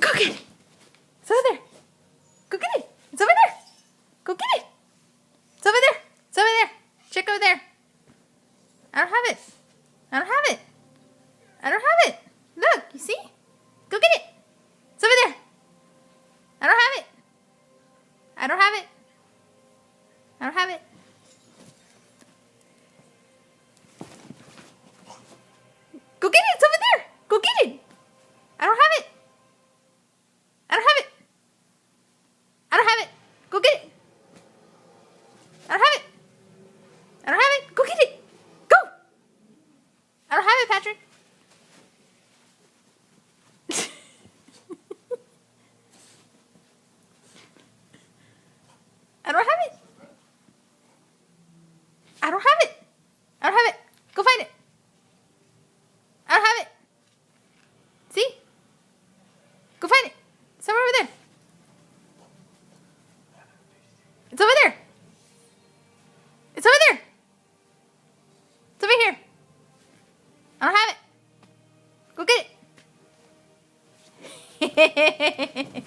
Go get it. It's over there. Go get it. It's over there. Go get it. It's over there. It's over there. Check over there. I don't have it. I don't have it. I don't have it. Look, you see? Go get it. It's over there. I don't have it. I don't have it. I don't have it. Go get it. It's over there. Go get it. I don't have it. I don't have it. I don't have it. Go get it. I don't have it. I don't have it. Go get it. Go. I don't have it, Patrick. I don't have it. I don't have it. I don't have it. Go find it. I don't have it. See? Go find it. Somewhere over there. It's over there. It's over there. It's over here. I don't have it. Go get it.